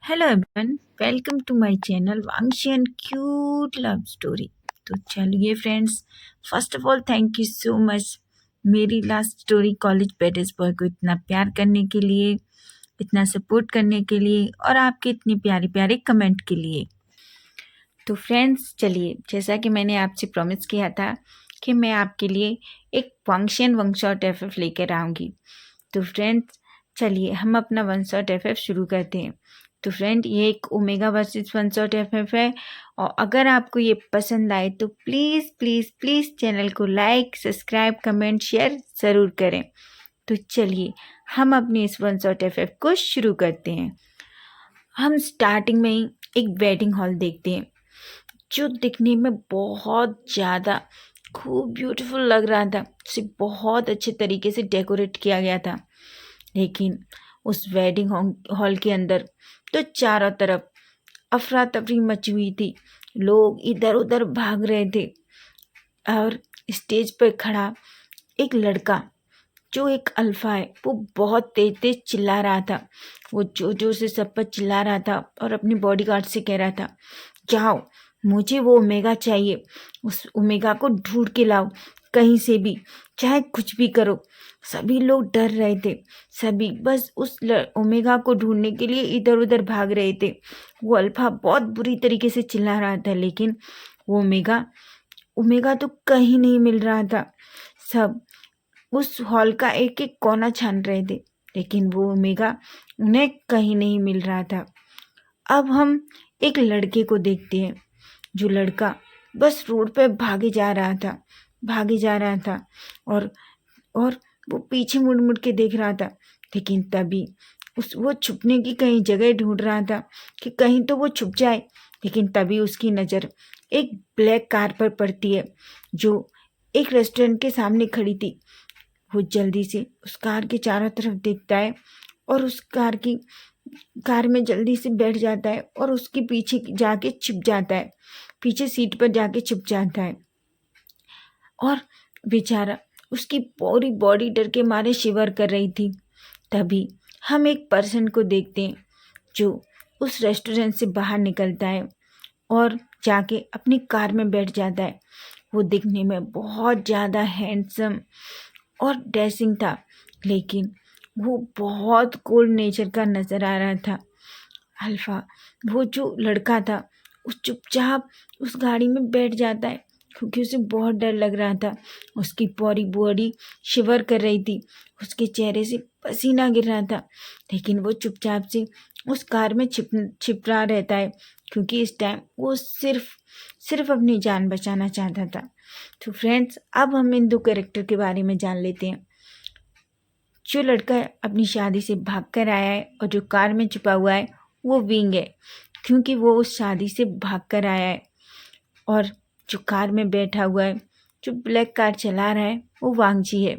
Hello everyone, welcome to my channel Vanshi and cute love story. तो चलिए friends, first of all thank you so much मेरी last story college पेडेस boy को इतना प्यार करने के लिए, इतना सपोर्ट करने के लिए और आपके इतने प्यारे प्यारे कमेंट के लिए। तो फ्रेंड्स चलिए, जैसा कि मैंने आपसे प्रॉमिस किया था कि मैं आपके लिए एक फंक्शन वन शॉट एफ लेकर आऊँगी। तो फ्रेंड्स चलिए हम अपना वन शॉट एफ शुरू करते हैं। तो फ्रेंड, ये एक omega versus one shot F है और अगर आपको ये पसंद आए तो प्लीज़ प्लीज़ प्लीज़ चैनल को लाइक, सब्सक्राइब, कमेंट, शेयर ज़रूर करें। तो चलिए हम अपने इस वन शॉट एफ को शुरू करते हैं। हम स्टार्टिंग में ही एक वेडिंग हॉल देखते हैं जो दिखने में बहुत ज़्यादा खूब ब्यूटीफुल लग रहा था। उसे बहुत अच्छे तरीके से डेकोरेट किया गया था, लेकिन उस वेडिंग हॉल के अंदर तो चारों तरफ अफरा तफरी मची हुई थी। लोग इधर उधर भाग रहे थे और स्टेज पर खड़ा एक लड़का जो एक अल्फा है, वो बहुत तेज तेज चिल्ला रहा था। वो जोर जोर से सब पर चिल्ला रहा था और अपनी बॉडीगार्ड से कह रहा था, जाओ, मुझे वो ओमेगा चाहिए, उस ओमेगा को ढूंढ के लाओ कहीं से भी, चाहे कुछ भी करो। सभी लोग डर रहे थे, सभी बस उस ओमेगा को ढूंढने के लिए इधर उधर भाग रहे थे। वो अल्फा बहुत बुरी तरीके से चिल्ला रहा था, लेकिन वो ओमेगा ओमेगा तो कहीं नहीं मिल रहा था। सब उस हॉल का एक एक कोना छान रहे थे, लेकिन वो ओमेगा उन्हें कहीं नहीं मिल रहा था। अब हम एक लड़के को देखते हैं, जो लड़का बस रोड पे भागे जा रहा था, भागे जा रहा था और वो पीछे मुड़ मुड़ के देख रहा था। लेकिन तभी वो छुपने की कहीं जगह ढूंढ रहा था कि कहीं तो वो छुप जाए। लेकिन तभी उसकी नज़र एक ब्लैक कार पर पड़ती है जो एक रेस्टोरेंट के सामने खड़ी थी। वो जल्दी से उस कार के चारों तरफ देखता है और उस कार में जल्दी से बैठ जाता है और उसके पीछे जाके छिप जाता है, पीछे सीट पर जाके छिप जाता है। और बेचारा, उसकी पूरी बॉडी डर के मारे शिवर कर रही थी। तभी हम एक पर्सन को देखते हैं जो उस रेस्टोरेंट से बाहर निकलता है और जाके अपनी कार में बैठ जाता है। वो दिखने में बहुत ज़्यादा हैंडसम और डैशिंग था, लेकिन वो बहुत कोल्ड नेचर का नज़र आ रहा था। अल्फा, वो जो लड़का था, उस चुपचाप उस गाड़ी में बैठ जाता है क्योंकि उसे बहुत डर लग रहा था। उसकी पूरी बॉडी शिवर कर रही थी, उसके चेहरे से पसीना गिर रहा था, लेकिन वो चुपचाप से उस कार में छिप रहा रहता है क्योंकि इस टाइम वो सिर्फ अपनी जान बचाना चाहता था। तो फ्रेंड्स, अब हम इन दो कैरेक्टर के बारे में जान लेते हैं। जो लड़का अपनी शादी से भाग कर आया है और जो कार में छुपा हुआ है, वो विंग है क्योंकि वो उस शादी से भाग कर आया है। और जो कार में बैठा हुआ है, जो ब्लैक कार चला रहा है, वो वांगजी है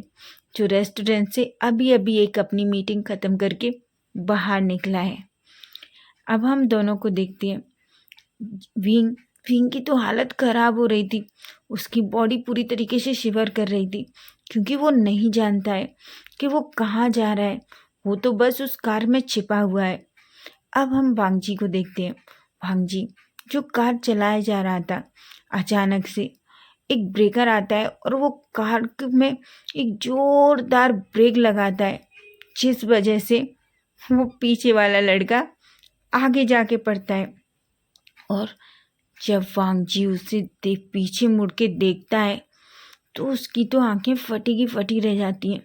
जो रेस्टोरेंट से अभी अभी एक अपनी मीटिंग ख़त्म करके बाहर निकला है। अब हम दोनों को देखते हैं। विंग विंग की तो हालत ख़राब हो रही थी, उसकी बॉडी पूरी तरीके से शिवर कर रही थी क्योंकि वो नहीं जानता है कि वो कहाँ जा रहा है। वो तो बस उस कार में छिपा हुआ है। अब हम वांगजी को देखते हैं। वांगजी जो कार चलाया जा रहा था, अचानक से एक ब्रेकर आता है और वो कार में एक जोरदार ब्रेक लगाता है, जिस वजह से वो पीछे वाला लड़का आगे जाके पड़ता है। और जब वांगजी उसे पीछे मुड़ के देखता है तो उसकी तो आंखें फटी की फटी रह जाती हैं।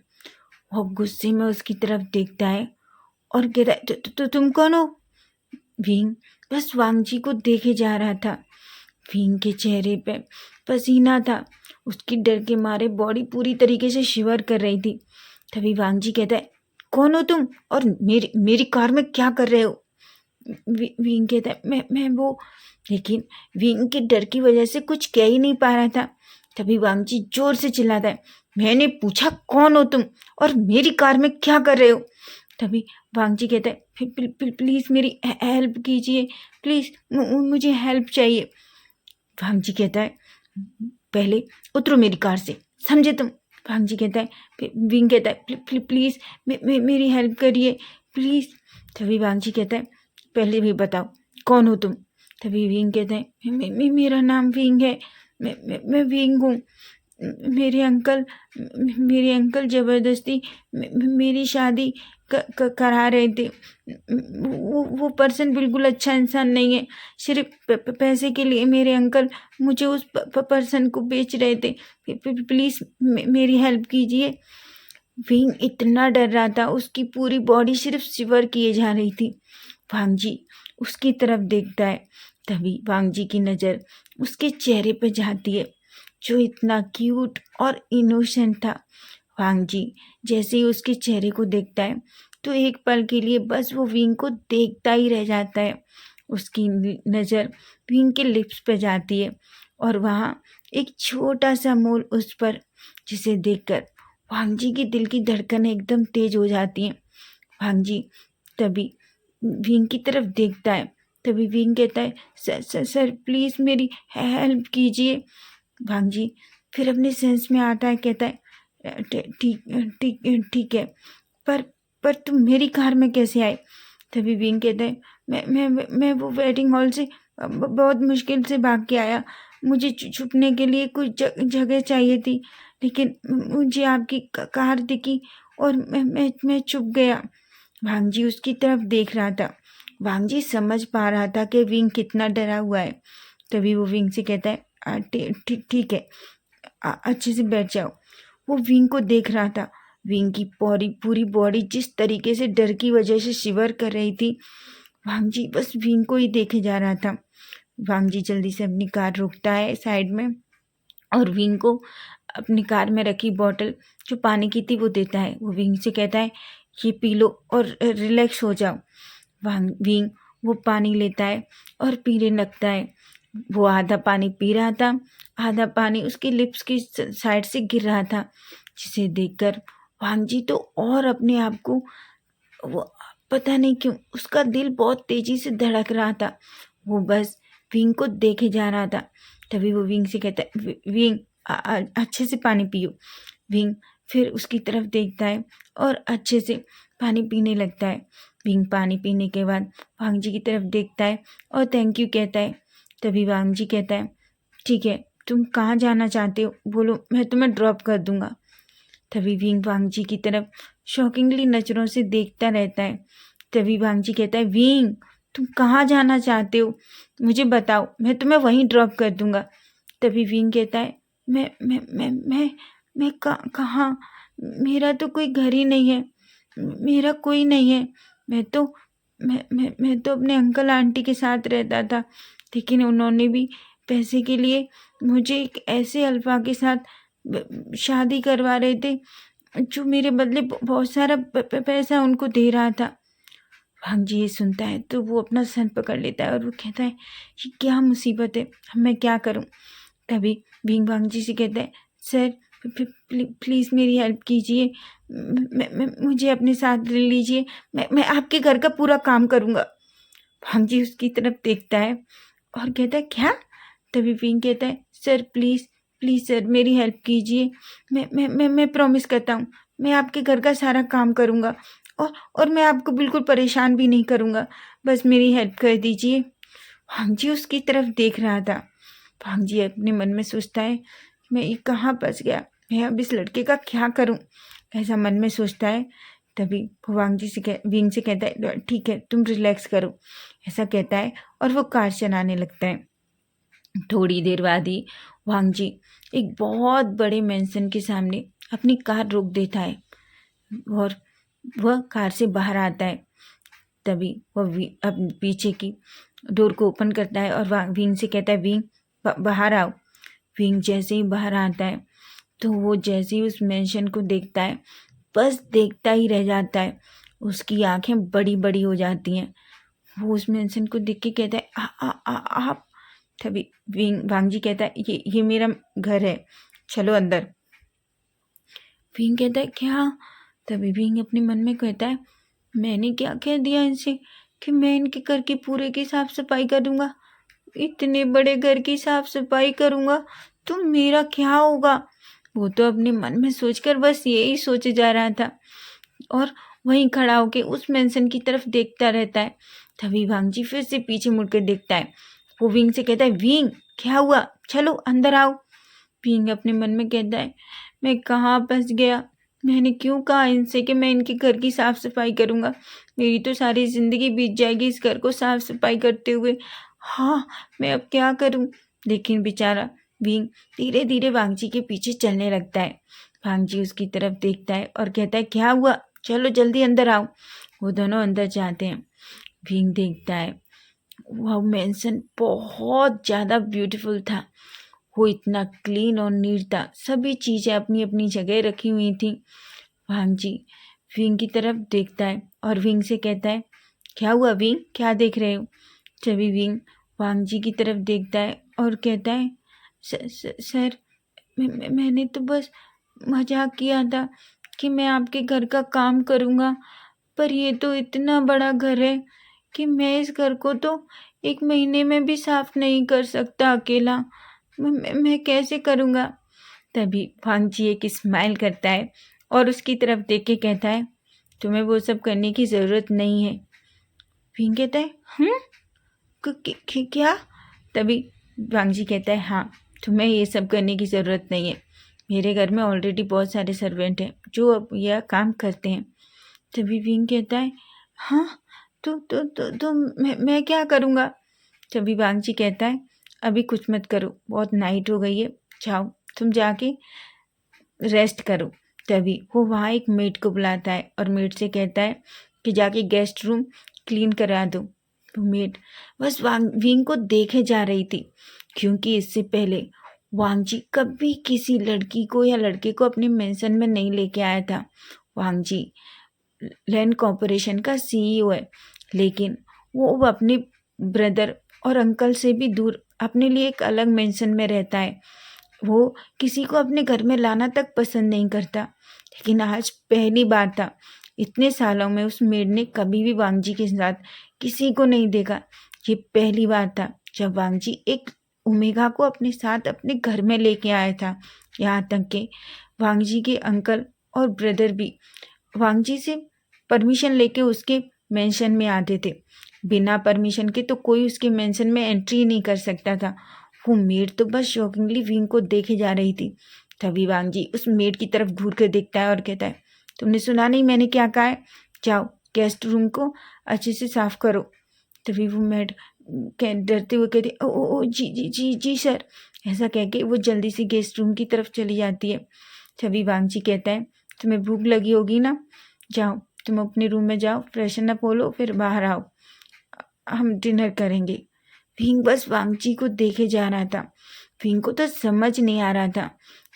वो गुस्से में उसकी तरफ देखता है और कहता है, तुम कौन हो? विंग बस वांगजी को देखे जा रहा था। विंग के चेहरे पे पसीना था, उसकी डर के मारे बॉडी पूरी तरीके से शिवर कर रही थी। तभी वांगजी कहता है, कौन हो तुम और मेरी कार में क्या कर रहे हो? विंग कहता है, मैं वो, लेकिन विंग के डर की वजह से कुछ कह ही नहीं पा रहा था। तभी वांगजी जोर से चिल्लाता है, मैंने पूछा कौन हो तुम और मेरी कार में क्या कर रहे हो? तभी वांगजी कहता है, प्लीज़ मेरी हेल्प कीजिए, प्लीज़ मुझे हेल्प चाहिए। वांगजी कहता है, पहले उतरो मेरी कार से, समझे तुम? वांगजी कहता है, विंग कहता है, प्लीज़ मेरी हेल्प करिए प्लीज़। तभी वांगजी कहता है, पहले भी बताओ कौन हो तुम। तभी विंग कहता है मेरा नाम विंग है, मैं विंग हूँ। मेरे अंकल ज़बरदस्ती मेरी शादी करा रहे थे। वो पर्सन बिल्कुल अच्छा इंसान नहीं है। सिर्फ पैसे के लिए मेरे अंकल मुझे उस पर्सन को बेच रहे थे। प्लीज़ मेरी हेल्प कीजिए। विंग इतना डर रहा था, उसकी पूरी बॉडी सिर्फ शिवर किए जा रही थी। वांगजी उसकी तरफ देखता है, तभी वांगजी की नज़र उसके चेहरे पर जाती है जो इतना क्यूट और इनोसेंट था। वांगजी जैसे ही उसके चेहरे को देखता है तो एक पल के लिए बस वो विंग को देखता ही रह जाता है। उसकी नज़र विंग के लिप्स पे जाती है और वहाँ एक छोटा सा मोल उस पर, जिसे देखकर वांगजी की दिल की धड़कनें एकदम तेज हो जाती हैं। वांगजी तभी विंग की तरफ देखता है। तभी विंग कहता है सर प्लीज़ मेरी हेल्प कीजिए। वांगजी फिर अपने सेंस में आता है, कहता है ठीक ठीक ठीक है, पर तुम मेरी कार में कैसे आए। तभी विंग कहता है मैं वो वेडिंग हॉल से बहुत मुश्किल से भाग के आया। मुझे छुपने के लिए कुछ जगह चाहिए थी, लेकिन मुझे आपकी कार दिखी और मैं छुप गया। वांगजी उसकी तरफ देख रहा था। वांगजी समझ पा रहा था कि विंग कितना डरा हुआ है। तभी वो विंग से कहता है ठीक है, अच्छे से बैठ जाओ। वो विंग को देख रहा था। विंग की पूरी बॉडी जिस तरीके से डर की वजह से शिवर कर रही थी, वांगजी बस विंग को ही देखे जा रहा था। वांगजी जल्दी से अपनी कार रोकता है साइड में और विंग को अपनी कार में रखी बॉटल जो पानी की थी वो देता है। वो विंग से कहता है ये पी लो और रिलैक्स हो जाओ। विंग वो पानी लेता है और पीने लगता है। वो आधा पानी पी रहा था, आधा पानी उसकी लिप्स की साइड से गिर रहा था, जिसे देखकर वांगजी तो और अपने आप को, वो पता नहीं क्यों उसका दिल बहुत तेजी से धड़क रहा था। वो बस विंग को देखे जा रहा था। तभी वो विंग से कहता है विंग अच्छे से पानी पियो। विंग फिर उसकी तरफ देखता है और अच्छे से पानी पीने लगता है। विंग पानी पीने के बाद वांगजी की तरफ देखता है और थैंक यू कहता है। तभी वांगजी कहता है ठीक है, तुम कहाँ जाना चाहते हो बोलो, मैं तुम्हें ड्रॉप कर दूंगा। तभी विंग वांगजी की तरफ शॉकिंगली नज़रों से देखता रहता है। तभी वांगजी कहता है विंग तुम कहाँ जाना चाहते हो, मुझे बताओ, मैं तुम्हें वहीं ड्रॉप कर दूंगा। तभी विंग कहता है मैं कहाँ, मेरा तो कोई घर ही नहीं है, मेरा कोई नहीं है। मैं तो अपने अंकल आंटी के साथ रहता था, लेकिन उन्होंने भी पैसे के लिए मुझे एक ऐसे अल्फा के साथ शादी करवा रहे थे जो मेरे बदले बहुत सारा पैसा उनको दे रहा था। वांगजी ये सुनता है तो वो अपना सर पकड़ लेता है और वो कहता है ये क्या मुसीबत है, मैं क्या करूं। तभी विंग वांगजी से कहता है सर प्लीज़ मेरी हेल्प कीजिए, मुझे अपने साथ ले लीजिए, मैं आपके घर का पूरा काम करूँगा। वांगजी उसकी तरफ देखता है और कहता है क्या। तभी विंग कहता है सर प्लीज़ सर मेरी हेल्प कीजिए, मैं प्रॉमिस करता हूँ मैं आपके घर का सारा काम करूँगा और मैं आपको बिल्कुल परेशान भी नहीं करूँगा, बस मेरी हेल्प कर दीजिए। वांगजी उसकी तरफ देख रहा था। वांगजी अपने मन में सोचता है मैं ये कहाँ फंस गया, मैं अब इस लड़के का क्या करूँ, ऐसा मन में सोचता है। तभी वो वांगजी से विंग से कहता है ठीक है तुम रिलैक्स करो, ऐसा कहता है और वो कार चलाने लगता है। थोड़ी देर बाद ही वांगजी एक बहुत बड़े मेंशन के सामने अपनी कार रोक देता है और वह कार से बाहर आता है। तभी वह अब पीछे की डोर को ओपन करता है और विंग से कहता है विंग बाहर आओ। विंग जैसे ही बाहर आता है तो वो जैसे ही उस मेंशन को देखता है बस देखता ही रह जाता है, उसकी आंखें बड़ी बड़ी हो जाती हैं। वो उस मेंशन को देख के कहता है आप। तभी वांगजी कहता है ये मेरा घर है, चलो अंदर। विंग कहता है क्या। तभी विंग अपने मन में कहता है मैंने क्या कह दिया इनसे कि मैं इनके घर की पूरे की साफ सफाई करूँगा, इतने बड़े घर की साफ सफाई करूँगा तो मेरा क्या होगा। वो तो अपने मन में सोचकर बस यही सोचे जा रहा था और वहीं खड़ा होके उस मेंशन की तरफ देखता रहता है। तभी भांगजी फिर से पीछे मुड़कर देखता है। वो विंग से कहता है, विंग क्या हुआ, चलो अंदर आओ। विंग अपने मन में कहता है, मैं कहाँ फंस गया, मैंने क्यों कहा इनसे कि मैं इनके घर की साफ सफाई करूँगा, मेरी तो सारी ज़िंदगी बीत जाएगी इस घर को साफ सफाई करते हुए। हाँ, मैं अब क्या करूँ। लेकिन बेचारा विंग धीरे धीरे भांगजी के पीछे चलने लगता है। भांगजी उसकी तरफ देखता है और कहता है, क्या हुआ, चलो जल्दी अंदर आओ। वो दोनों अंदर जाते हैं। विंग देखता है, वह मेंशन बहुत ज़्यादा ब्यूटीफुल था। वो इतना क्लीन और नीट था, सभी चीज़ें अपनी अपनी जगह रखी हुई थी। भांगजी विंग की तरफ देखता है और विंग से कहता है, क्या हुआ विंग, क्या देख रहे हो। तभी विंग भांगजी की तरफ देखता है और कहता है, सर मैंने तो बस मजाक किया था कि मैं आपके घर का काम करूँगा, पर ये तो इतना बड़ा घर है कि मैं इस घर को तो 1 महीने में भी साफ नहीं कर सकता अकेला। मैं कैसे करूँगा। तभी भांगजी एक स्माइल करता है और उसकी तरफ देख के कहता है, तुम्हें वो सब करने की ज़रूरत नहीं है। विंग कहता है, क्या। तभी भांगजी कहता है, हाँ, तुम्हें ये सब करने की ज़रूरत नहीं है, मेरे घर में ऑलरेडी बहुत सारे सर्वेंट हैं जो अब यह काम करते हैं। तभी विंग कहता है, हाँ, तो मैं क्या करूँगा। तभी भांगजी कहता है, अभी कुछ मत करो, बहुत नाइट हो गई है, जाओ तुम जाके रेस्ट करो। तभी वो वहाँ एक मेड को बुलाता है और मेड से कहता है कि जाके गेस्ट रूम क्लीन करा दो। तो मेड बस विंग को देखे जा रही थी, क्योंकि इससे पहले वांगजी कभी किसी लड़की को या लड़के को अपने मेंशन में नहीं लेके आया था। वांगजी लैंड कॉर्पोरेशन का सीईओ है, लेकिन वो अपने ब्रदर और अंकल से भी दूर अपने लिए एक अलग मेंशन में रहता है। वो किसी को अपने घर में लाना तक पसंद नहीं करता। लेकिन आज पहली बार था, इतने सालों में उस मेड ने कभी भी वांगजी के साथ किसी को नहीं देखा। ये पहली बार था जब वांगजी एक ओमेगा को अपने साथ अपने घर में लेके आया था। यहाँ तक कि वांगजी के अंकल और ब्रदर भी वांगजी से परमिशन लेके उसके मेंशन में आते थे। बिना परमिशन के तो कोई उसके मेंशन में एंट्री नहीं कर सकता था। वो मेड तो बस शॉकिंगली विंग को देखे जा रही थी। तभी वांगजी उस मेड की तरफ घूर कर देखता है और कहता है, तुमने सुना नहीं मैंने क्या कहा है, जाओ गेस्ट रूम को अच्छे से साफ करो। तभी वो मेड डरते हुए कहती, ओ जी जी जी जी सर। ऐसा कह के वो जल्दी से गेस्ट रूम की तरफ चली जाती है। तभी वांगजी कहता है, तुम्हें भूख लगी होगी ना, जाओ तुम अपने रूम में जाओ, फ्रेशन अप हो लो, फिर बाहर आओ, हम डिनर करेंगे। विंग बस वांगजी को देखे जा रहा था। विंग को तो समझ नहीं आ रहा था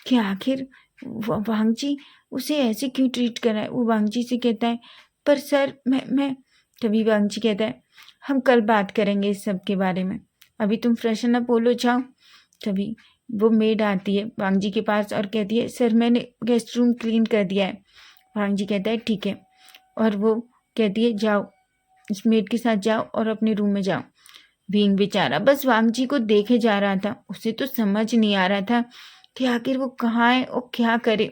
कि आखिर वांगजी उसे ऐसे क्यों ट्रीट कर रहा है। वो वांगजी से कहता है, पर सर मैं तभी वांगजी कहता है, हम कल बात करेंगे इस सब के बारे में, अभी तुम फ्रेशन अप हो लो, जाओ। तभी वो मेड आती है वांगजी के पास और कहती है, सर मैंने गेस्ट रूम क्लीन कर दिया है। वांगजी कहता है, ठीक है, और वो कहती है, जाओ इस मेड के साथ जाओ और अपने रूम में जाओ। विंग बेचारा बस वांगजी को देखे जा रहा था। उसे तो समझ नहीं आ रहा था कि आखिर वो कहाँ है और क्या करे।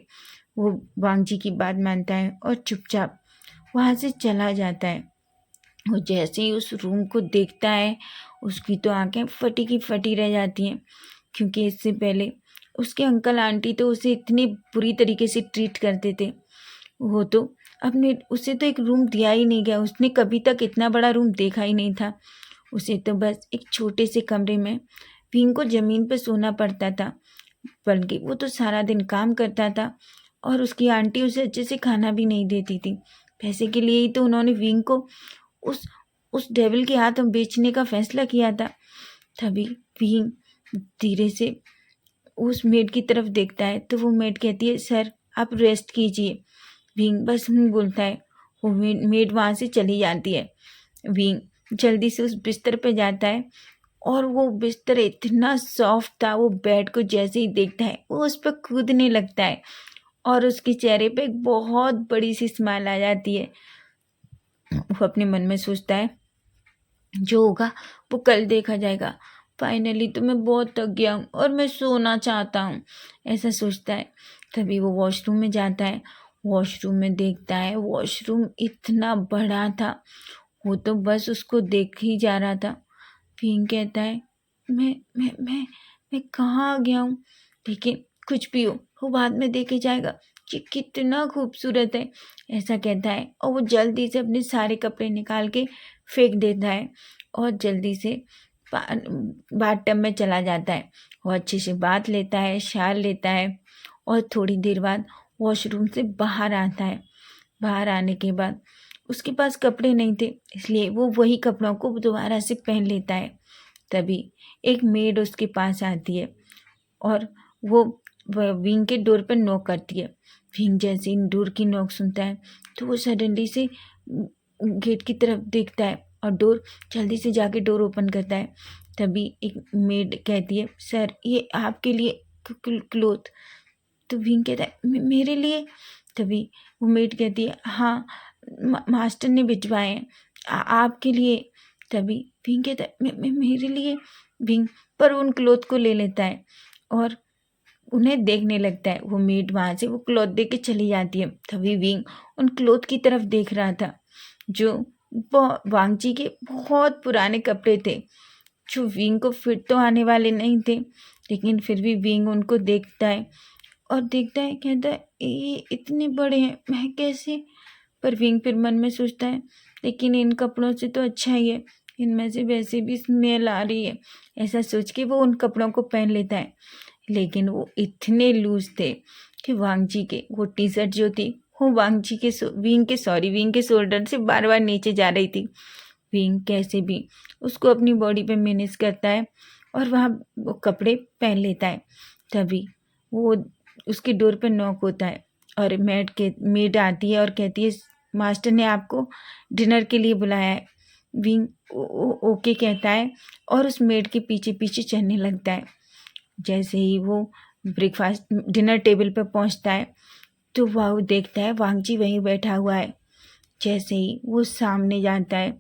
वो वांगजी की बात मानता है और चुपचाप वहाँ से चला जाता है। वो जैसे ही उस रूम को देखता है, उसकी तो आंखें फटी की फटी रह जाती हैं, क्योंकि इससे पहले उसके अंकल आंटी तो उसे इतनी बुरी तरीके से ट्रीट करते थे। वो तो अपने उसे तो एक रूम दिया ही नहीं गया, उसने कभी तक इतना बड़ा रूम देखा ही नहीं था। उसे तो बस एक छोटे से कमरे में विंग को ज़मीन पर सोना पड़ता था, बल्कि वो तो सारा दिन काम करता था और उसकी आंटी उसे अच्छे से खाना भी नहीं देती थी। पैसे के लिए ही तो उन्होंने विंग को उस उस डेविल के हाथ में बेचने का फैसला किया था। तभी विंग धीरे से उस मेड की तरफ देखता है तो वो मेड कहती है, सर आप रेस्ट कीजिए। विंग बस बोलता है। वो मेड वहाँ से चली जाती है। विंग जल्दी से उस बिस्तर पे जाता है और वो बिस्तर इतना सॉफ्ट था, वो बेड को जैसे ही देखता है वो उस पर कूदने लगता है और उसके चेहरे पे एक बहुत बड़ी सी स्माइल आ जाती है। वो अपने मन में सोचता है, जो होगा वो कल देखा जाएगा, फाइनली तो मैं बहुत थक गया हूँ और मैं सोना चाहता हूँ, ऐसा सोचता है। तभी वो वॉशरूम में जाता है। वॉशरूम में देखता है, वॉशरूम इतना बड़ा था, वो तो बस उसको देख ही जा रहा था। विंग कहता है, मैं कहाँ आ गया हूँ? लेकिन कुछ भी हो, वो बाद में देखे जाएगा, ये कितना खूबसूरत है, ऐसा कहता है। और वो जल्दी से अपने सारे कपड़े निकाल के फेंक देता है और जल्दी से बाथ टब में चला जाता है। वो अच्छे से बाथ लेता है, शावर लेता है और थोड़ी देर बाद वॉशरूम से बाहर आता है। बाहर आने के बाद उसके पास कपड़े नहीं थे, इसलिए वो वही कपड़ों को दोबारा से पहन लेता है। तभी एक मेड उसके पास आती है और वो विंग के डोर पर नॉक करती है। विंग जैसे इन डोर की नॉक सुनता है तो वो सडनली से गेट की तरफ देखता है और डोर जल्दी से जाके डोर ओपन करता है। तभी एक मेड कहती है, सर ये आपके लिए क्लोथ। तो विंग कहता है, मेरे लिए? तभी वो मेड कहती है, हाँ मास्टर ने भिजवाए हैं आपके लिए। तभी विंग कहता है, मेरे लिए? विंग पर उन क्लोथ को ले लेता है और उन्हें देखने लगता है। वो मेड वहाँ से वो क्लॉथ दे के चली जाती है। तभी विंग उन क्लॉथ की तरफ देख रहा था जो वांगची के बहुत पुराने कपड़े थे, जो विंग को फिट तो आने वाले नहीं थे, लेकिन फिर भी विंग उनको देखता है और देखता है, कहता है, ये इतने बड़े हैं, मैं कैसे? पर विंग फिर मन में सोचता है, लेकिन इन कपड़ों से तो अच्छा ही है, इनमें से वैसे भी स्मेल आ रही है। ऐसा सोच के वो उन कपड़ों को पहन लेता है, लेकिन वो इतने लूज थे कि वांगजी के वो टी शर्ट जो थी वो वांगजी के विंग के शोल्डर से बार बार नीचे जा रही थी। विंग कैसे भी उसको अपनी बॉडी पे मैनेज करता है और वहाँ वो कपड़े पहन लेता है। तभी वो उसके डोर पे नॉक होता है और मेड आती है और कहती है, मास्टर ने आपको डिनर के लिए बुलाया है। विंग ओके कहता है और उस मेड के पीछे पीछे चलने लगता है। जैसे ही वो ब्रेकफास्ट डिनर टेबल पर पहुंचता है तो वह देखता है वांगजी वहीं बैठा हुआ है। जैसे ही वो सामने जाता है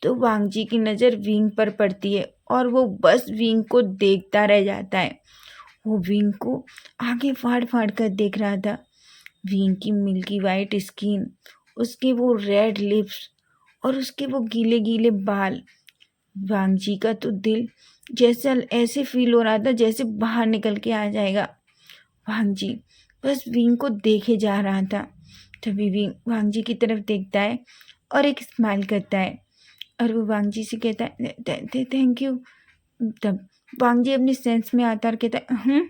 तो वांगजी की नज़र विंग पर पड़ती है और वो बस विंग को देखता रह जाता है। वो विंग को आगे फाड़ फाड़ कर देख रहा था। विंग की मिल्की वाइट स्किन, उसके वो रेड लिप्स और उसके वो गीले गीले बाल। वांगजी का तो दिल जैसा ऐसे फील हो रहा था जैसे बाहर निकल के आ जाएगा। वांगजी बस विंग को देखे जा रहा था। तभी विंग वांगजी की तरफ देखता है और एक स्माइल करता है और वो वांगजी से कहता है, थैंक यू। तब वांगजी अपने सेंस में आता और कहता है,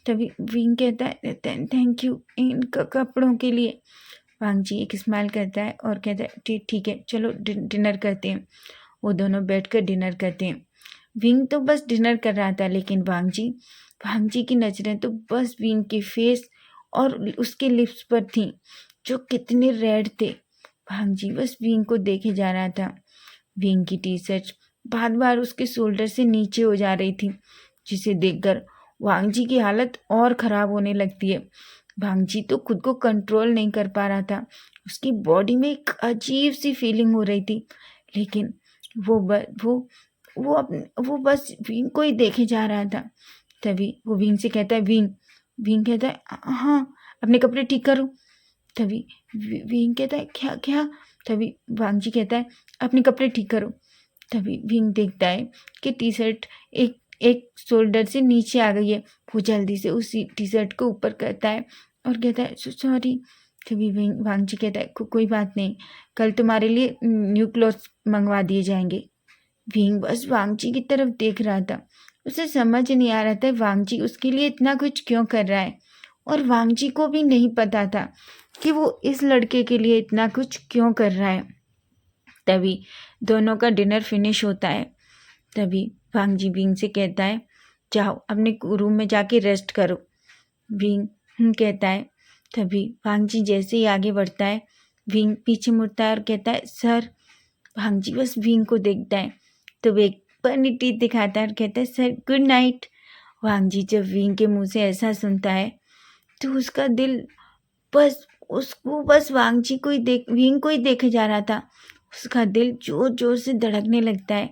तभी विंग कहता है, थैंक यू इन कपड़ों के लिए। वांगजी एक स्माइल करता है और कहता है, ठीक है, चलो डिनर करते हैं। वो दोनों बैठकर डिनर करते हैं। विंग तो बस डिनर कर रहा था, लेकिन वांगजी की नज़रें तो बस विंग के फेस और उसके लिप्स पर थीं, जो कितने रेड थे। वांगजी बस विंग को देखे जा रहा था। विंग की टी शर्ट बार बार उसके शोल्डर से नीचे हो जा रही थी, जिसे देखकर वांगजी की हालत और ख़राब होने लगती है। वांगजी तो खुद को कंट्रोल नहीं कर पा रहा था। उसकी बॉडी में एक अजीब सी फीलिंग हो रही थी, लेकिन वो बस विंग को ही देखे जा रहा था। तभी वो विंग से कहता है, विंग कहता है, हाँ अपने कपड़े ठीक करो। तभी विंग कहता है, क्या क्या? तभी वांगजी कहता है, अपने कपड़े ठीक करो। तभी विंग देखता है कि टी शर्ट एक एक शोल्डर से नीचे आ गई है। वो जल्दी से उसी टी शर्ट को ऊपर करता है और कहता है, सॉरी। तभी वांगजी कहता है, कोई बात नहीं, कल तुम्हारे लिए न्यू क्लॉथ्स मंगवा दिए जाएंगे। विंग बस वांगजी की तरफ देख रहा था। उसे समझ नहीं आ रहा था वांगजी उसके लिए इतना कुछ क्यों कर रहा है, और वांगजी को भी नहीं पता था कि वो इस लड़के के लिए इतना कुछ क्यों कर रहा है। तभी दोनों का डिनर फिनिश होता है। तभी वांगजी विंग से कहता है, जाओ अपने रूम में जाके रेस्ट करो। विंग कहता है। तभी वांगजी जैसे ही आगे बढ़ता है, विंग पीछे मुड़ता है और कहता है, सर। वांगजी बस विंग को देखता है तो वो एक फनी टीथ दिखाता है और कहता है, सर गुड नाइट। वांगजी जब विंग के मुंह से ऐसा सुनता है तो उसका दिल बस विंग को ही देखे जा रहा था। उसका दिल जोर जोर से धड़कने लगता है,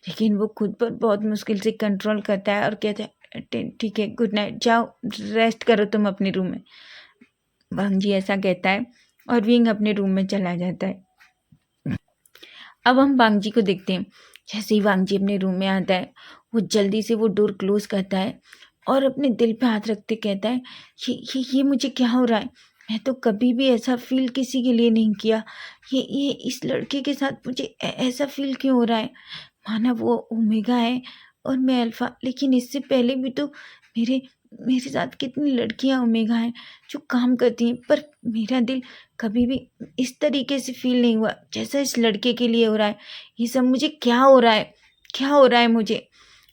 लेकिन वो खुद पर बहुत मुश्किल से कंट्रोल करता है और कहता है, ठीक है, गुड नाइट, जाओ रेस्ट करो तुम अपने रूम में। वांगजी ऐसा कहता है और विंग अपने रूम में चला जाता है। अब हम वांग जी को देखते हैं। जैसे ही वांग जी अपने रूम में आता है, वो जल्दी से वो डोर क्लोज करता है और अपने दिल पे हाथ रखते कहता है, ये मुझे क्या हो रहा है? मैं तो कभी भी ऐसा फ़ील किसी के लिए नहीं किया। ये इस लड़के के साथ मुझे ऐसा फ़ील क्यों हो रहा है? माना वो ओमेगा है और मैं अल्फ़ा, लेकिन इससे पहले भी तो मेरे मेरे साथ कितनी लड़कियाँ ओमेगा हैं जो काम करती हैं, पर मेरा दिल कभी भी इस तरीके से फ़ील नहीं हुआ जैसा इस लड़के के लिए हो रहा है। ये सब मुझे क्या हो रहा है? क्या हो रहा है मुझे?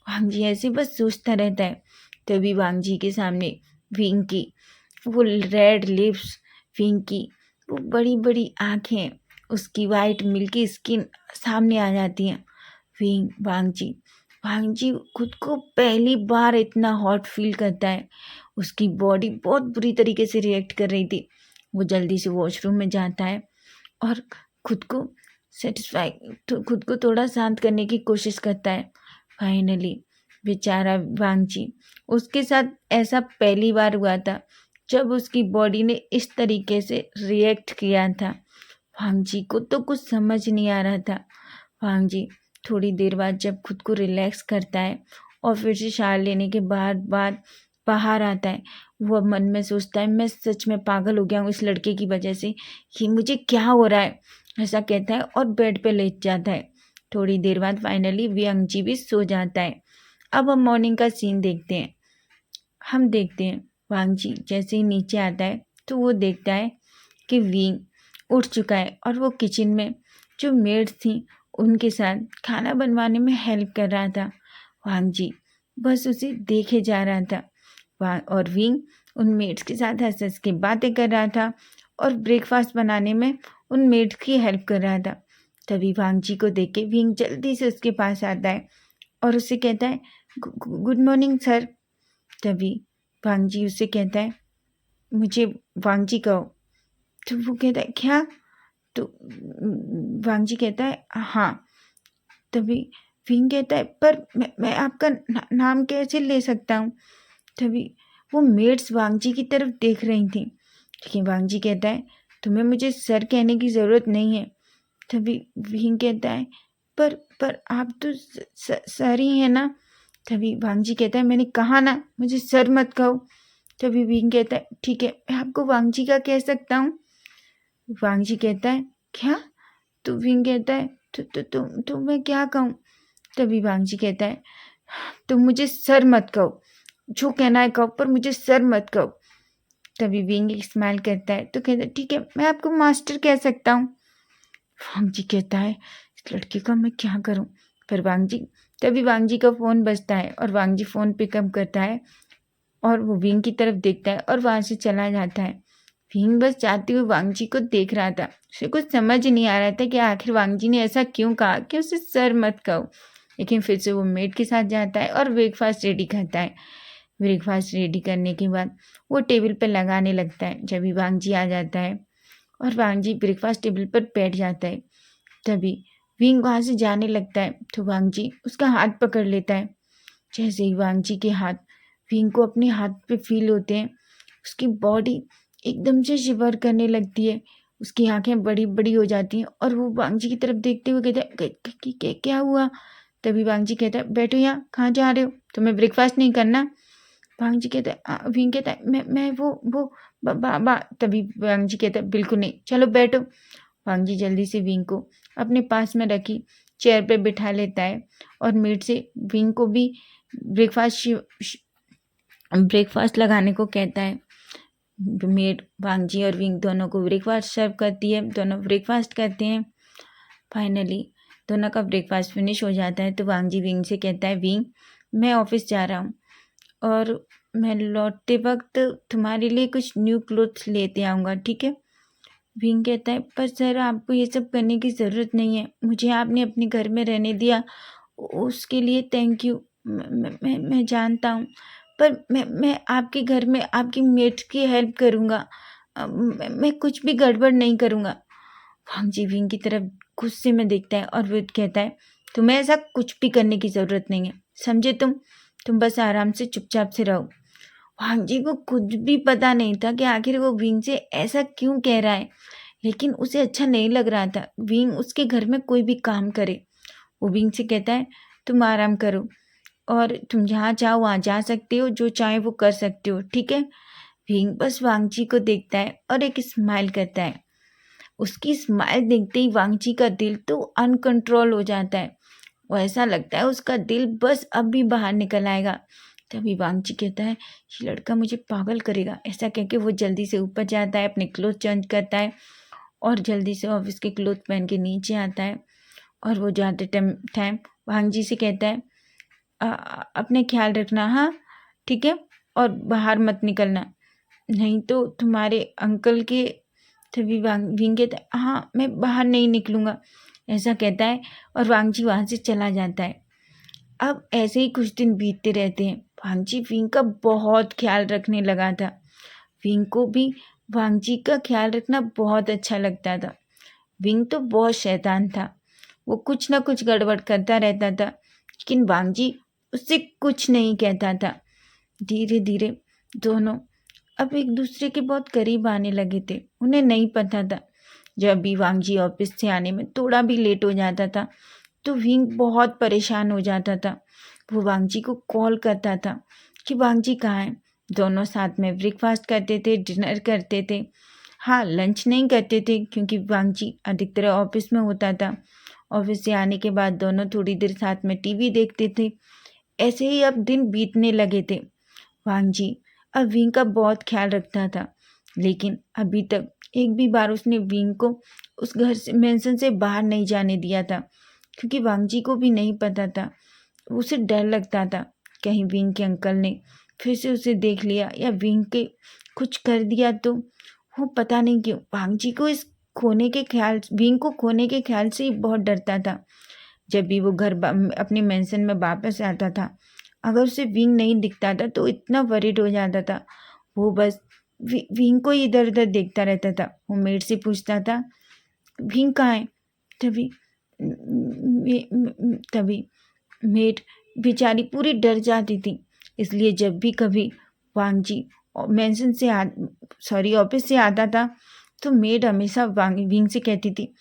वांग जी ऐसे बस सोचता रहता है। तभी वांग जी के सामने विंग की वो रेड लिप्स, विंग की वो बड़ी-बड़ी आँखें, उसकी वाइट मिल्की स्किन सामने आ जाती हैं। वांग जी खुद को पहली बार इतना हॉट फ़ील करता है। उसकी बॉडी बहुत बुरी तरीके से रिएक्ट कर रही थी। वो जल्दी से वॉशरूम में जाता है और खुद को सैटिस्फाई तो खुद को थोड़ा शांत करने की कोशिश करता है। फाइनली बेचारा वांग जी, उसके साथ ऐसा पहली बार हुआ था जब उसकी बॉडी ने इस तरीके से रिएक्ट किया था। वांग जी को तो कुछ समझ नहीं आ रहा था। वांग जी थोड़ी देर बाद जब खुद को रिलैक्स करता है और फिर से शावर लेने के बाद बाहर आता है, वो अब मन में सोचता है, मैं सच में पागल हो गया हूँ इस लड़के की वजह से। ये मुझे क्या हो रहा है? ऐसा कहता है और बेड पे लेट जाता है। थोड़ी देर बाद फाइनली वांग जी भी सो जाता है। अब हम मॉर्निंग का सीन देखते हैं। हम देखते हैं वांग जी जैसे ही नीचे आता है तो वो देखता है कि विंग उठ चुका है और वो किचन में जो मेड्स थी उनके साथ खाना बनवाने में हेल्प कर रहा था। वांग जी बस उसे देखे जा रहा था। और विंग उन मेड्स के साथ हंस हंस के बातें कर रहा था और ब्रेकफास्ट बनाने में उन मेड्स की हेल्प कर रहा था। तभी वांग जी को देख के विंग जल्दी से उसके पास आता है और उससे कहता है, गुड मॉर्निंग सर। तभी वांग जी उससे कहता है, मुझे वांग जी कहो। तो वो कहता है, क्या? तो वांग जी कहता है, हाँ। तभी विंग कहता है, पर मैं आपका नाम कैसे ले सकता हूँ? तभी वो मेड्स वांग जी की तरफ देख रही थी, लेकिन वांग जी कहता है, तुम्हें मुझे सर कहने की ज़रूरत नहीं है। तभी विंग कहता है, पर आप तो सर ही है ना। तभी वांग जी कहता है, मैंने कहा ना मुझे सर मत कहो। तभी विंग कहता है, ठीक है मैं आपको वांग जी का कह सकता हूँ। वांग जी कहता है, क्या? तो विंग कहता है, तो मैं क्या कहूँ? तभी वांग जी कहता है, तुम मुझे सर मत कहो, जो कहना है कहो, पर मुझे सर मत कहो। तभी विंग एक स्माइल करता है तो कहता है, ठीक है मैं आपको मास्टर कह सकता हूँ। वांग जी कहता है, इस लड़के का मैं क्या करूँ? पर तभी वांग जी का फ़ोन बजता है और वांग जी फ़ोन पिकअप करता है और वो विंग की तरफ देखता है और वहाँ से चला जाता है। विंग बस जाते हुए वांग जी को देख रहा था। उसे कुछ समझ नहीं आ रहा था कि आखिर वांग जी ने ऐसा क्यों कहा कि उसे सर मत कहो। लेकिन फिर से वो मेड के साथ जाता है और ब्रेकफास्ट रेडी करता है। ब्रेकफास्ट रेडी करने के बाद वो टेबल पर लगाने लगता है। जब भी वांग जी आ जाता है और वांग जी ब्रेकफास्ट टेबल पर बैठ जाता है, तभी विंग वहाँ से जाने लगता है तो वांग जी उसका हाथ पकड़ लेता है। जैसे ही वांग जी के हाथ विंग को अपने हाथ पे फील होते हैं, उसकी बॉडी एकदम से शिवर करने लगती है। उसकी आँखें बड़ी-बड़ी हो जाती हैं और वो वांग जी की तरफ देखते हुए कहता है, क क्या हुआ? तभी वांग जी कहता है, बैठो यहाँ, कहाँ जा रहे हो? तुम्हें ब्रेकफास्ट नहीं करना? वांग जी कहता है, विंग कहता है, मैं वो ब बा बा तभी वांग जी कहता है, बिल्कुल नहीं, चलो बैठो। वांग जी जल्दी से विंग को अपने पास में रखी चेयर पे बिठा लेता है और मेड से विंग को भी ब्रेकफास्ट लगाने को कहता है। मेड वांग जी और विंग दोनों को ब्रेकफास्ट सर्व करती है। दोनों ब्रेकफास्ट करते हैं। फाइनली दोनों का ब्रेकफास्ट फिनिश हो जाता है तो वांग जी विंग से कहता है, विंग मैं ऑफिस जा रहा हूँ और मैं लौटते वक्त तुम्हारे लिए कुछ न्यू क्लोथ्स लेते आऊँगा, ठीक है? विंग कहता है, पर सर आपको ये सब करने की ज़रूरत नहीं है। मुझे आपने अपने घर में रहने दिया, उसके लिए थैंक यू। मैं जानता हूँ, पर मैं आपके घर में आपकी मेट की हेल्प करूँगा। मैं कुछ भी गड़बड़ नहीं करूँगा। वांग जी विंग की तरफ गुस्से में देखता है और वो कहता है, तुम्हें ऐसा कुछ भी करने की ज़रूरत नहीं है, समझे तुम? तुम बस आराम से चुपचाप से रहो। वांग जी को कुछ भी पता नहीं था कि आखिर वो विंग से ऐसा क्यों कह रहा है। लेकिन उसे अच्छा नहीं लग रहा था विंग उसके घर में कोई भी काम करे। वो विंग से कहता है, तुम आराम करो और तुम जहाँ चाहो वहाँ जा सकते हो, जो चाहे वो कर सकते हो, ठीक है। विंग बस वांगची को देखता है और एक स्माइल करता है। उसकी स्माइल देखते ही वांगची का दिल तो अनकंट्रोल हो जाता है। वो ऐसा लगता है उसका दिल बस अब भी बाहर निकल आएगा। तभी वांगची कहता है, ये लड़का मुझे पागल करेगा। ऐसा कह के वो जल्दी से ऊपर जाता है, अपने क्लोथ चेंज करता है और जल्दी से ऑफिस के क्लोथ पहन के नीचे आता है। और वो जाते टाइम वांगजी से कहता है, अपने ख्याल रखना, हाँ ठीक है, और बाहर मत निकलना, नहीं तो तुम्हारे अंकल के। तभी विंग कहता है, हाँ मैं बाहर नहीं निकलूँगा, ऐसा कहता है और वांगजी वहाँ से चला जाता है। अब ऐसे ही कुछ दिन बीतते रहते हैं। वांगजी विंग का बहुत ख्याल रखने लगा था। विंग को भी वांगजी का ख्याल रखना बहुत अच्छा लगता था। विंग तो बहुत शैतान था, वो कुछ ना कुछ गड़बड़ करता रहता था, लेकिन वांगजी उससे कुछ नहीं कहता था। धीरे धीरे दोनों अब एक दूसरे के बहुत करीब आने लगे थे। उन्हें नहीं पता था, जब भी वांगजी ऑफिस से आने में थोड़ा भी लेट हो जाता था तो विंग बहुत परेशान हो जाता था। वो वांगजी को कॉल करता था कि वांगजी कहाँ है। दोनों साथ में ब्रेकफास्ट करते थे, डिनर करते थे। हाँ, लंच नहीं करते थे क्योंकि वांगजी अधिकतर ऑफिस में होता था। ऑफिस से आने के बाद दोनों थोड़ी देर साथ में टीवी देखते थे। ऐसे ही अब दिन बीतने लगे थे। वांगजी अब विंग का बहुत ख्याल रखता था, लेकिन अभी तक एक भी बार उसने विंग को उस घर से मेंशन से बाहर नहीं जाने दिया था, क्योंकि वांगजी को भी नहीं पता था। उसे डर लगता था कहीं विंग के अंकल ने फिर से उसे देख लिया या विंग के कुछ कर दिया तो। वो पता नहीं क्यों वांगजी को विंग को खोने के ख्याल से ही बहुत डरता था। जब भी वो घर अपने मेंशन में वापस आता था, अगर उसे विंग नहीं दिखता था तो इतना वरीड हो जाता था। वो बस विंग को ही इधर उधर देखता रहता था। वो मेड से पूछता था, विंग कहाँ है। तभी तभी मेड बेचारी पूरी डर जाती थी। इसलिए जब भी कभी वांगजी मेंशन से ऑफिस से आता था तो मेड हमेशा विंग से कहती थी,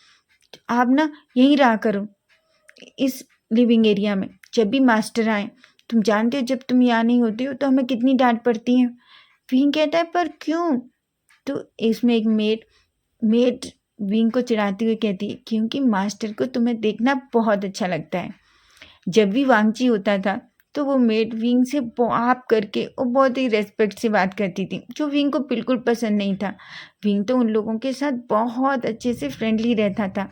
आप ना यहीं रहा करो इस लिविंग एरिया में, जब भी मास्टर आए। तुम जानते हो जब तुम यहाँ नहीं होते हो तो हमें कितनी डांट पड़ती है। विंग कहता है, पर क्यों। तो इसमें एक मेड विंग को चिढ़ाते हुए कहती है, क्योंकि मास्टर को तुम्हें देखना बहुत अच्छा लगता है। जब भी वांगची होता था तो वो मेड विंग से आप करके और बहुत ही रेस्पेक्ट से बात करती थी, जो विंग को बिल्कुल पसंद नहीं था। विंग तो उन लोगों के साथ बहुत अच्छे से फ्रेंडली रहता था,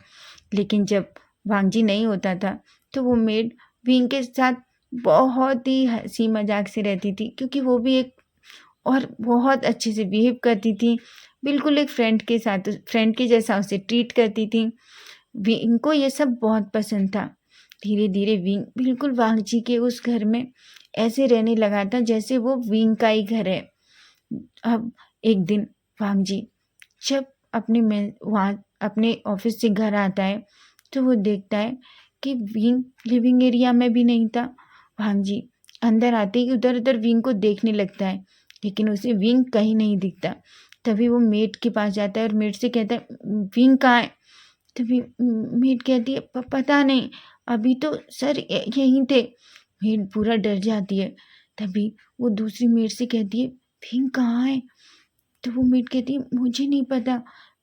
लेकिन जब वांगजी नहीं होता था तो वो मेड विंग के साथ बहुत ही हंसी मजाक से रहती थी, क्योंकि वो भी एक और बहुत अच्छे से बिहेव करती थी। बिल्कुल एक फ्रेंड के जैसा उसे ट्रीट करती थी। विंग को ये सब बहुत पसंद था। धीरे धीरे विंग बिल्कुल वांगजी के उस घर में ऐसे रहने लगा था जैसे वो विंग का ही घर है। अब एक दिन वांगजी जब अपने ऑफिस से घर आता है तो वो देखता है कि विंग लिविंग एरिया में भी नहीं था। वांगजी अंदर आते ही उधर उधर विंग को देखने लगता है, लेकिन उसे विंग कहीं नहीं दिखता। तभी वो मेड के पास जाता है और मेड से कहता है, विंग कहाँ है। तभी मेड कहती है, पता नहीं, अभी तो सर यहीं थे। मेड पूरा डर जाती है। तभी वो दूसरी मेड से कहती है, विंग कहाँ है। तो वो मेड कहती है, मुझे नहीं पता,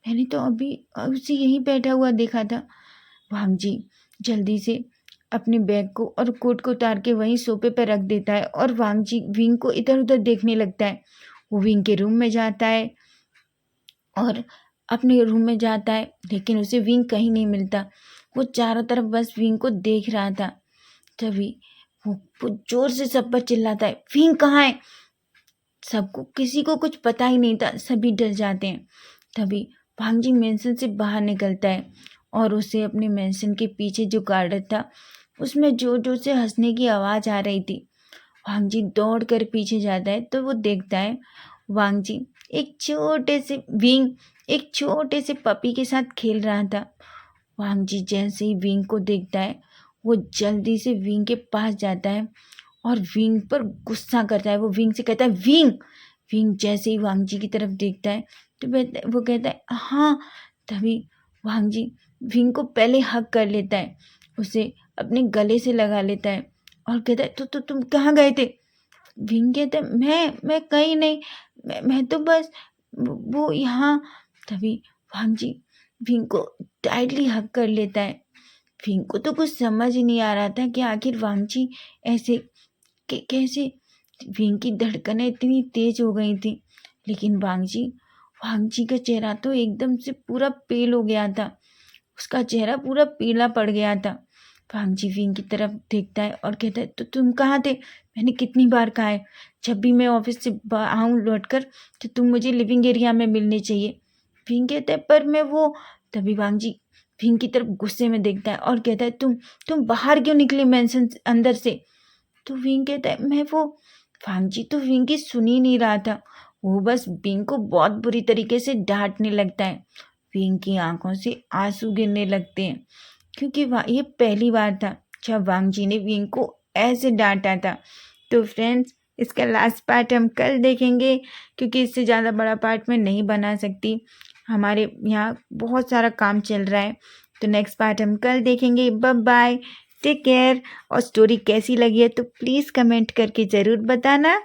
मैंने तो अभी उसे यहीं बैठा हुआ देखा था। वांगजी जल्दी से अपने बैग को और कोट को उतार के वहीं सोफे पर रख देता है और वांगजी विंग को इधर उधर देखने लगता है। वो विंग के रूम में जाता है और अपने रूम में जाता है, लेकिन उसे विंग कहीं नहीं मिलता। वो चारों तरफ बस विंग को देख रहा था। तभी वो जोर से सब पर चिल्लाता है, विंग कहाँ है। सबको किसी को कुछ पता ही नहीं था, सभी डर जाते हैं। तभी वांगजी मेंशन से बाहर निकलता है और उसे अपने मेंशन के पीछे जो गार्डन था उसमें जोर जोर से हंसने की आवाज़ आ रही थी। वांगजी दौड़ कर पीछे जाता है तो वो देखता है वांगजी एक छोटे से पपी के साथ खेल रहा था। वांगजी जैसे ही विंग को देखता है वो जल्दी से विंग के पास जाता है और विंग पर गुस्सा करता है। वो विंग से कहता है, विंग। विंग जैसे ही वांगजी की तरफ देखता है तो वो कहता है, हाँ तभी वांग जी विंग को पहले हग कर लेता है, उसे अपने गले से लगा लेता है और कहता है तो तुम कहाँ गए थे? विंग कहता है मैं कहीं नहीं, मैं तो बस वो यहाँ। तभी वांग जी विंग को टाइटली हग कर लेता है। विंग को तो कुछ समझ ही नहीं आ रहा था कि आखिर वांग जी ऐसे कैसे। विंग की धड़कनें इतनी तेज हो गई थी, लेकिन वांग जी का चेहरा तो एकदम से पूरा पेल हो गया था, उसका चेहरा पूरा पीला पड़ गया था। वांग जी विंग की तरफ देखता है और कहता है तो तुम कहाँ थे? मैंने कितनी बार कहा है, जब भी मैं ऑफिस से आऊँ लौट कर तो तुम मुझे लिविंग एरिया में मिलने चाहिए। विंग कहता है पर मैं वो। तभी वांग जी विंग की तरफ गुस्से में देखता है और कहता है तुम बाहर क्यों निकले मेंशन अंदर से? तो विंग कहता है मैं वो। वांग जी तो विंग की सुन ही नहीं रहा था, वो बस विंग को बहुत बुरी तरीके से डांटने लगता है। विंग की आंखों से आंसू गिरने लगते हैं, क्योंकि ये पहली बार था जब वांग जी ने विंग को ऐसे डांटा था। तो फ्रेंड्स, इसका लास्ट पार्ट हम कल देखेंगे, क्योंकि इससे ज़्यादा बड़ा पार्ट मैं नहीं बना सकती, हमारे यहाँ बहुत सारा काम चल रहा है। तो नेक्स्ट पार्ट हम कल देखेंगे। Bye bye, take care. और स्टोरी कैसी लगी है तो प्लीज़ कमेंट करके ज़रूर बताना।